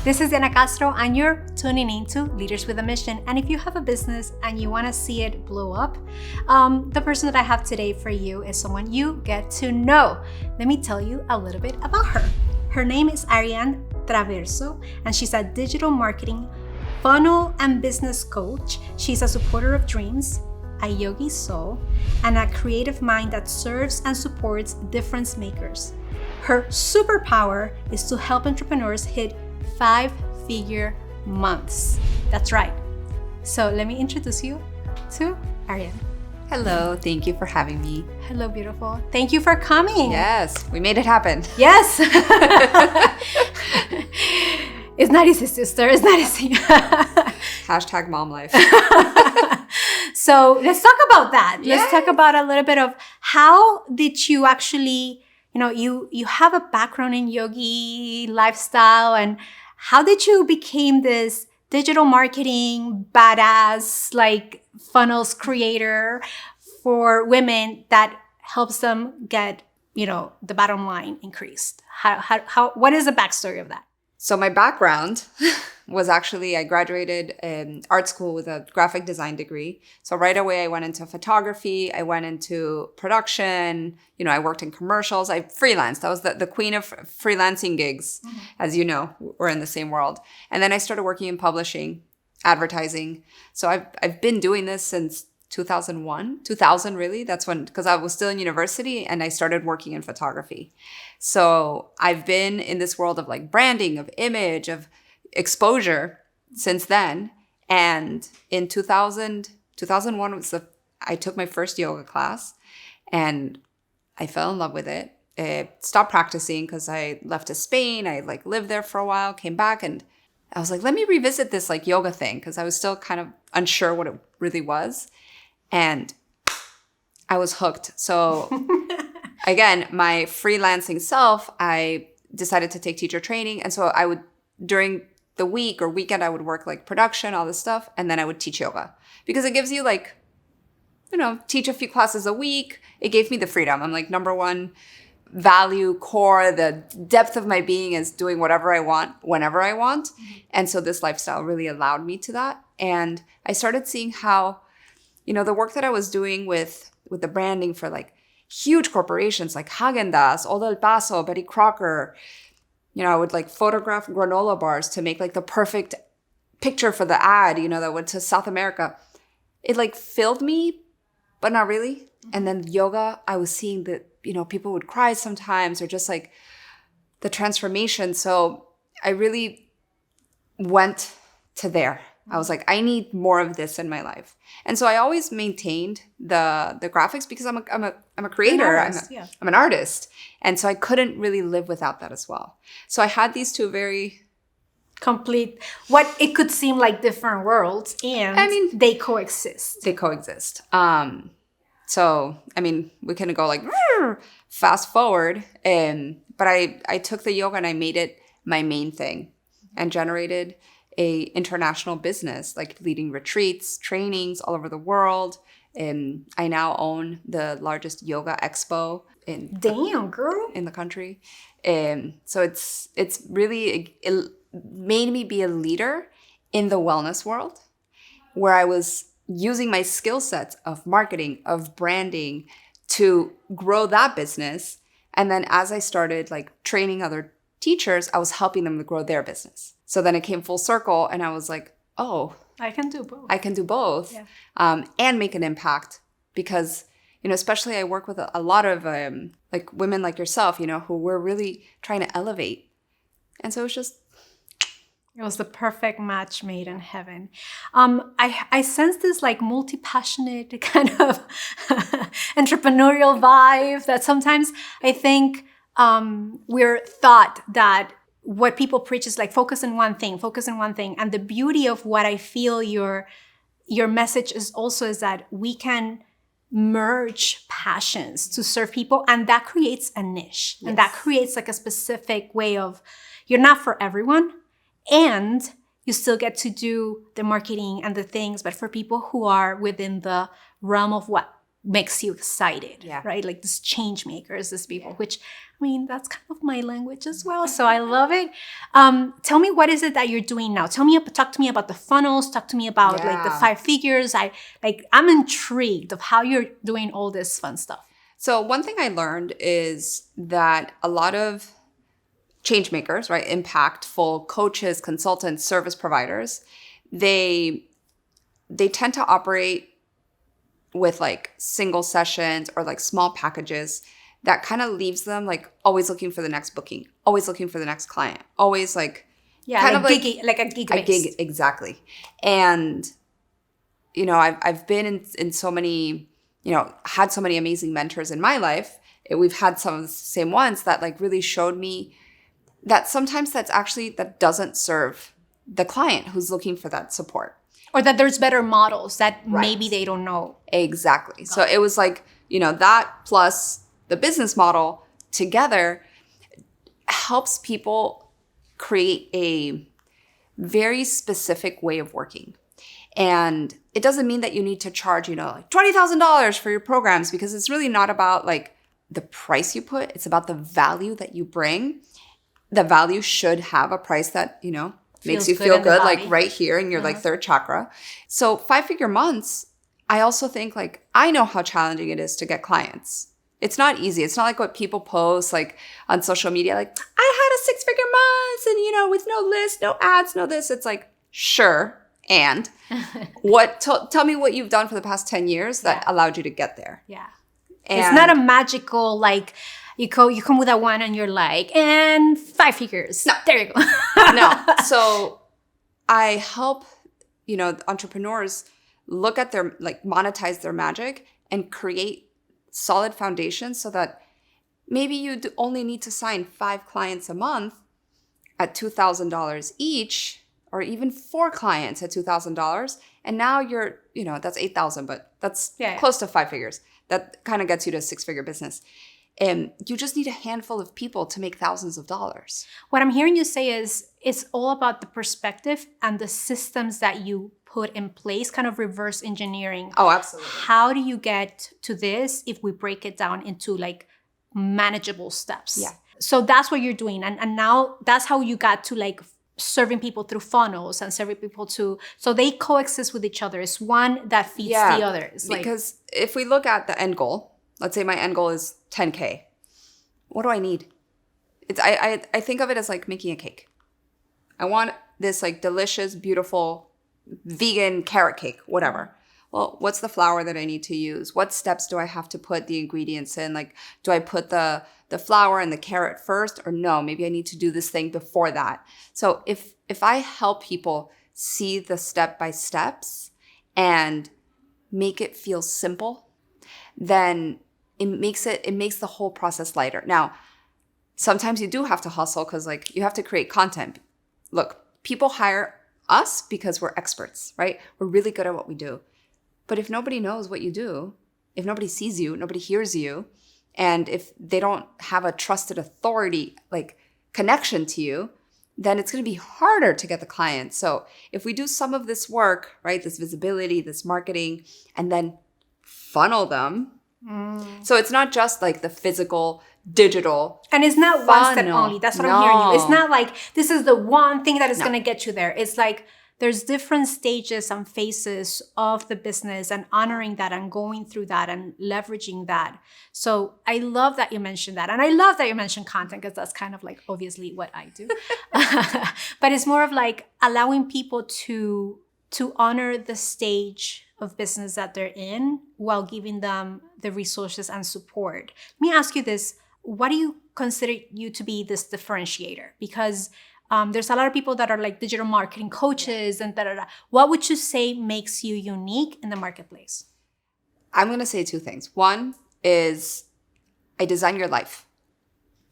This is Arianne Castro, and you're tuning into Leaders with a Mission. And if you have a business and you want to see it blow up, the person that I have today for you is someone you get to know. Let me tell you a little bit about her. Her name is Arianne Traverso, and she's a digital marketing, funnel, and business coach. She's a supporter of dreams, a yogi soul, and a creative mind that serves and supports difference makers. Her superpower is to help entrepreneurs hit 5-figure months. That's right. So let me introduce you to Arianne. Hello, thank you for having me. Hello, beautiful. Thank you for coming. Yes, we made it happen. Yes. It's not easy, sister. It's not easy. Hashtag mom life. So let's talk about that. Yes. Let's talk about a little bit of how did you actually, you have a background in yogi lifestyle, and how did you become this digital marketing badass, like funnels creator for women that helps them get, the bottom line increased? What is the backstory of that? So my background was actually, I graduated in art school with a graphic design degree. So right away I went into photography, I went into production, I worked in commercials, I freelanced. I was the queen of freelancing gigs, as you know, we're in the same world. And then I started working in publishing, advertising. So I've been doing this since 2000 really. That's when, because I was still in university and I started working in photography. So I've been in this world of like branding, of image, of exposure since then. And in 2001 was I took my first yoga class and I fell in love with it. I stopped practicing because I left to Spain. I lived there for a while, came back, and I was like, let me revisit this yoga thing, because I was still kind of unsure what it really was. And I was hooked. So again, my freelancing self, I decided to take teacher training. And so I would, during the week or weekend, I would work production, all this stuff. And then I would teach yoga because it gives you teach a few classes a week. It gave me the freedom. I'm number one value core, the depth of my being is doing whatever I want, whenever I want. And so this lifestyle really allowed me to that. And I started seeing how, the work that I was doing with the branding for huge corporations like Häagen-Dazs, Old El Paso, Betty Crocker, I would photograph granola bars to make the perfect picture for the ad, that went to South America. It filled me, but not really. And then yoga, I was seeing that, people would cry sometimes, or just the transformation. So I really went to there. I was like, I need more of this in my life. And so I always maintained the graphics because I'm a creator. I'm an artist. And so I couldn't really live without that as well. So I had these two very complete, what it could seem like different worlds, and they coexist. So, we can go fast forward. But I took the yoga and I made it my main thing and generated a international business, leading retreats, trainings all over the world. And I now own the largest yoga expo in the country. So it's really, it made me be a leader in the wellness world, where I was using my skill sets of marketing, of branding to grow that business. And then as I started training other teachers, I was helping them to grow their business. So then it came full circle and I was like, oh, I can do both. Yeah. And make an impact because, especially I work with a lot of women like yourself, who were really trying to elevate. And so it was the perfect match made in heaven. I sense this multi-passionate kind of entrepreneurial vibe that sometimes I think we're taught that what people preach is focus on one thing. And the beauty of what I feel your message is also is that we can merge passions to serve people, and that creates a niche. Yes. And that creates a specific way of, you're not for everyone, and you still get to do the marketing and the things, but for people who are within the realm of what makes you excited, Yeah. right? Like this change makers, these people, which I mean, that's kind of my language as well. So I love it. Tell me, what is it that you're doing now? Talk to me about the funnels. Talk to me about like the 5 figures. I'm intrigued of how you're doing all this fun stuff. So one thing I learned is that a lot of change makers, right, impactful coaches, consultants, service providers, they tend to operate with like single sessions or like small packages that kind of leaves them like always looking for the next booking, always looking for the next client, always like kind of like a gig a gig, exactly. And I've been in so many, had so many amazing mentors in my life. We've had some of the same ones that like really showed me that sometimes that doesn't serve the client who's looking for that support. Or that there's better models that maybe they don't know. Exactly. So it was like, that plus the business model together helps people create a very specific way of working. And it doesn't mean that you need to charge, like $20,000 for your programs, because it's really not about like the price you put. It's about the value that you bring. The value should have a price that, makes you feel good, like right here in your like third chakra. So 5-figure months, I also think like, I know how challenging it is to get clients. It's not easy. It's not like what people post like on social media, like I had a 6-figure month and, with no list, no ads, no this. It's like, sure. And tell me what you've done for the past 10 years that allowed you to get there. Yeah. And it's not a magical, like, you come with a one and you're like, and 5 figures. No, there you go. No. So I help, entrepreneurs look at their, like, monetize their magic and create solid foundations so that maybe you only need to sign 5 clients a month at $2,000 each, or even 4 clients at $2,000. And now you're, that's 8,000, but that's close to 5 figures. That kind of gets you to a 6-figure business. And you just need a handful of people to make thousands of dollars. What I'm hearing you say is it's all about the perspective and the systems that you put in place, kind of reverse engineering. Oh, absolutely. How do you get to this if we break it down into like manageable steps? Yeah. So that's what you're doing. And now that's how you got to like serving people through funnels and serving people so they coexist with each other. It's one that feeds the other. Because if we look at the end goal, let's say my end goal is 10K. What do I need? I think of it as like making a cake. I want this like delicious, beautiful, vegan carrot cake, whatever. Well, what's the flour that I need to use? What steps do I have to put the ingredients in? Like, do I put the flour and the carrot first? Or no, maybe I need to do this thing before that. So if I help people see the step-by-steps and make it feel simple, then it makes the whole process lighter. Now, sometimes you do have to hustle because like you have to create content. Look, people hire us because we're experts, right? We're really good at what we do. But if nobody knows what you do, if nobody sees you, nobody hears you, and if they don't have a trusted authority, like connection to you, then it's going to be harder to get the clients. So if we do some of this work, right, this visibility, this marketing, and then funnel them. So it's not just like the physical, digital. And it's not one step only. That's what I'm hearing you. It's not like this is the one thing that is going to get you there. It's like there's different stages and phases of the business and honoring that and going through that and leveraging that. So I love that you mentioned that. And I love that you mentioned content because that's kind of like obviously what I do. But it's more of like allowing people to honor the stage of business that they're in while giving them the resources and support. Let me ask you this. What do you consider you to be this differentiator? Because there's a lot of people that are like digital marketing coaches and da-da-da. What would you say makes you unique in the marketplace? I'm going to say 2 things. One is I design your life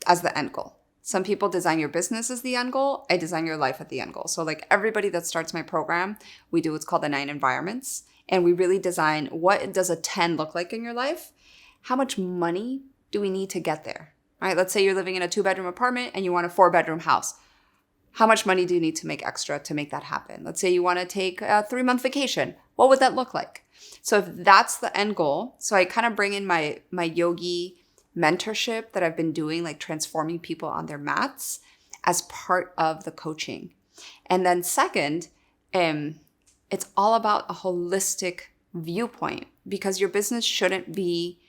as the end goal. Some people design your business as the end goal. I design your life at the end goal. So like everybody that starts my program, we do what's called the 9 environments. And we really design what does a 10 look like in your life? How much money do we need to get there? All right, let's say you're living in a 2-bedroom apartment and you want a 4-bedroom house. How much money do you need to make extra to make that happen? Let's say you want to take a 3-month vacation. What would that look like? So if that's the end goal, so I kind of bring in my yogi mentorship that I've been doing, like transforming people on their mats as part of the coaching. And then second, it's all about a holistic viewpoint, because your business shouldn't be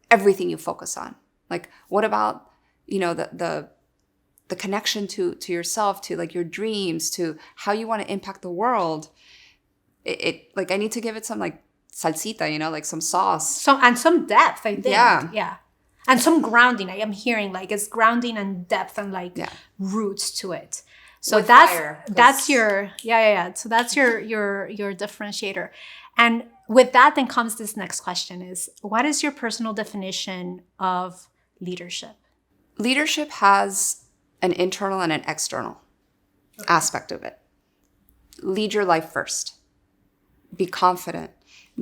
everything you focus on. Like, what about, the connection to yourself, to like your dreams, to how you want to impact the world? It like, I need to give it some like salsita, like some sauce. And some depth, I think. Yeah. And some grounding. I am hearing like it's grounding and depth and like roots to it. So With fire, that's your So that's your differentiator. And with that then comes this next question is, what is your personal definition of leadership? Leadership has an internal and an external aspect of it. Lead your life first. Be confident,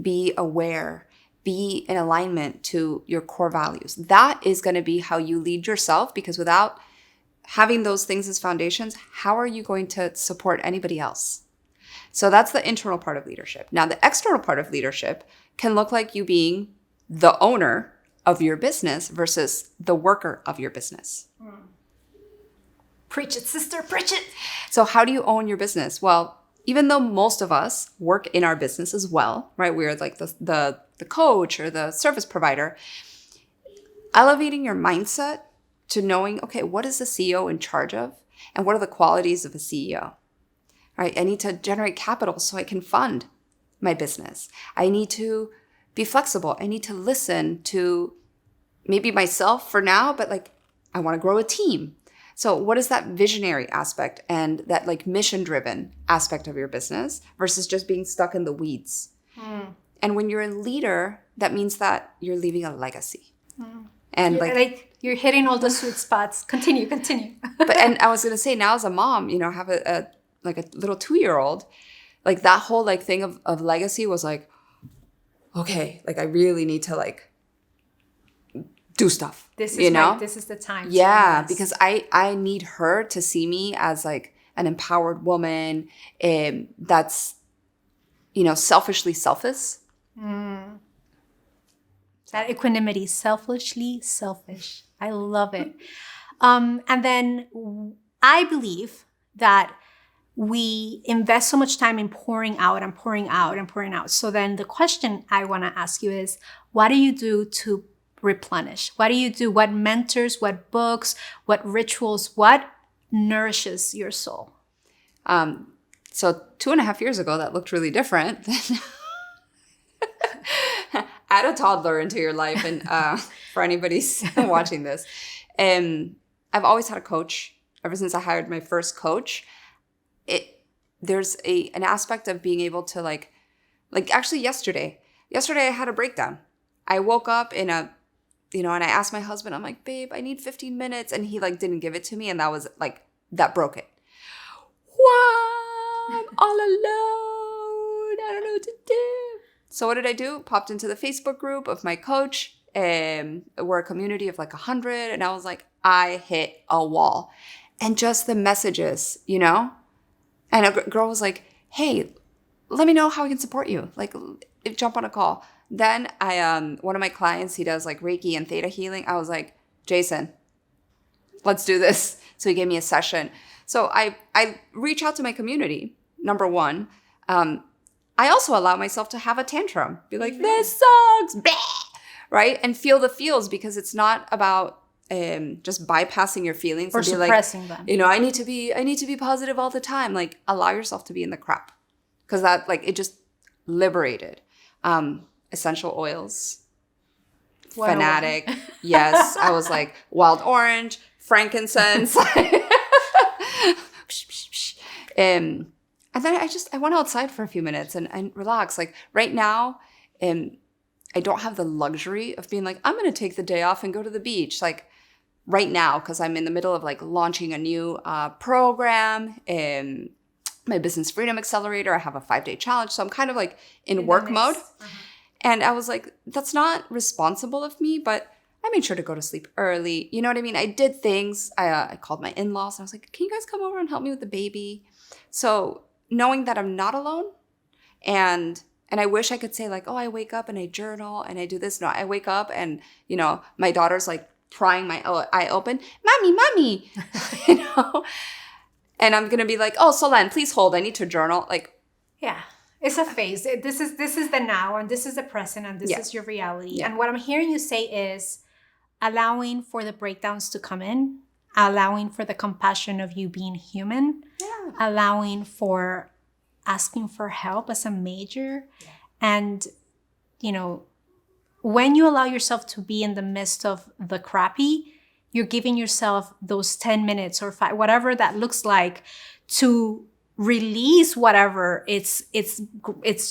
be aware, be in alignment to your core values. That is going to be how you lead yourself, because without having those things as foundations, how are you going to support anybody else? So that's the internal part of leadership. Now, the external part of leadership can look like you being the owner of your business versus the worker of your business. Preach it, sister, preach it. So how do you own your business? Well, even though most of us work in our business as well, right? We're like the coach or the service provider. Elevating your mindset to knowing, okay, what is the CEO in charge of? And what are the qualities of a CEO? Right? I need to generate capital so I can fund my business. I need to be flexible. I need to listen to maybe myself for now, but like, I want to grow a team. So what is that visionary aspect and that like mission-driven aspect of your business versus just being stuck in the weeds? And when you're a leader, that means that you're leaving a legacy. And like you're hitting all the sweet spots. Continue. And I was going to say, now as a mom, I have a little 2-year-old, like that whole like thing of legacy was like, okay, like I really need to like do stuff. This is the time. Yeah, because I need her to see me as like an empowered woman that's, selfishly selfish. That equanimity, selfishly selfish. I love it. And then I believe that we invest so much time in pouring out and pouring out and pouring out. So then the question I want to ask you is, what do you do to replenish? What do you do? What mentors, what books, what rituals, what nourishes your soul? So 2.5 years ago, that looked really different. Add a toddler into your life. And for anybody watching this, I've always had a coach. Ever since I hired my first coach, there's an aspect of being able to like actually yesterday I had a breakdown. I woke up and I asked my husband, I'm like, babe, I need 15 minutes. And he like didn't give it to me. And that was like, that broke it. Wow, I'm all alone. I don't know what to do. So what did I do? Popped into the Facebook group of my coach. We're a community of like 100. And I was like, I hit a wall. And just the messages, And a girl was like, hey, let me know how I can support you. Like, jump on a call. Then one of my clients, he does like Reiki and Theta healing. I was like, Jason, let's do this. So he gave me a session. So I reach out to my community, number one. I also allow myself to have a tantrum. Be like, this sucks, right? And feel the feels, because it's not about just bypassing your feelings or and be suppressing like, them. I need to be positive all the time. Like, allow yourself to be in the crap, because that like it just liberated. Essential oils, fanatic. Yes, I was like wild orange, frankincense. And then I went outside for a few minutes and relaxed. Like right now, I don't have the luxury of being like, I'm going to take the day off and go to the beach. Like right now, because I'm in the middle of like launching a new program in my Business Freedom Accelerator. I have a 5-day challenge. So I'm kind of like in work mode. And I was like, that's not responsible of me, but I made sure to go to sleep early. You know what I mean? I did things. I called my in-laws and I was like, can you guys come over and help me with the baby? So knowing that I'm not alone and And I wish I could say like, oh, I wake up and I journal and I do this. No, I wake up and, you know, my daughter's like prying my eye open. Mommy, you know? And I'm going to be like, oh, Solan, please hold. I need to journal. Like, yeah, it's a phase. This is the now, and this is the present, and this is your reality. And what I'm hearing you say is allowing for the breakdowns to come in, allowing for the compassion of you being human, allowing for asking for help as a major. And, you know, when you allow yourself to be in the midst of the crappy, you're giving yourself those 10 minutes or 5, whatever that looks like, to release whatever. It's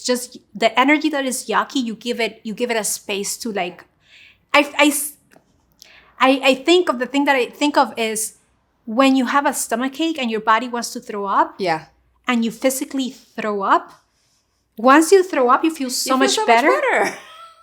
just the energy that is yucky. You give it a space to, like, I think of the thing that I think of is when you have a stomachache and your body wants to throw up. Yeah. And you physically throw up. Once you throw up, you feel so much better.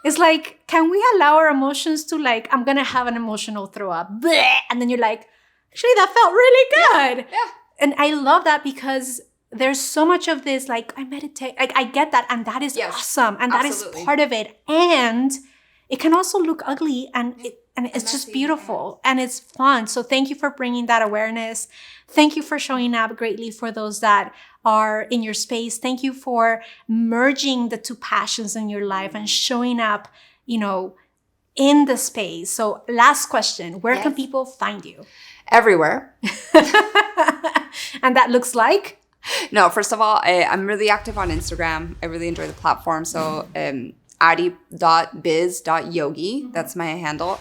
It's like, can we allow our emotions to, like, I'm going to have an emotional throw up. Bleh! And then you're like, actually, that felt really good. Yeah. And I love that because there's so much of this, like, I meditate. Like, I get that. And that is awesome. And that is part of it. And it can also look ugly. And it's just beautiful. And it's fun. So thank you for bringing that awareness. Thank you for showing up greatly for those that are in your space. Thank you for merging the two passions in your life and showing up, you know, in the space. So last question, where can people find you? Everywhere. And that looks like? No, first of all, I'm really active on Instagram. I really enjoy the platform. So adi.biz.yogi. That's my handle.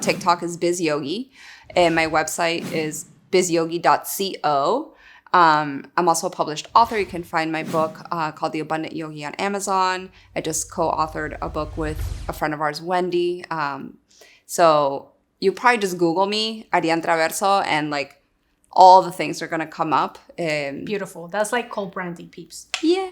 TikTok is bizyogi. And my website is bizyogi.co. I'm also a published author. You can find my book called The Abundant Yogi on Amazon. I just co-authored a book with a friend of ours, Wendy. So you probably just Google me, Arianne Traverso, and like all the things are going to come up. Beautiful. That's like cold branding, peeps. Yeah.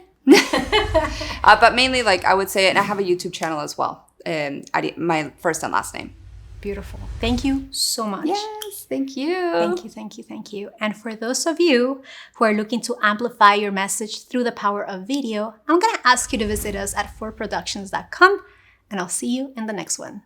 But mainly, like, I would say, and I have a YouTube channel as well. My first and last name. Beautiful. Thank you so much. Yes, thank you. Thank you. And for those of you who are looking to amplify your message through the power of video, I'm going to ask you to visit us at forproductions.com, and I'll see you in the next one.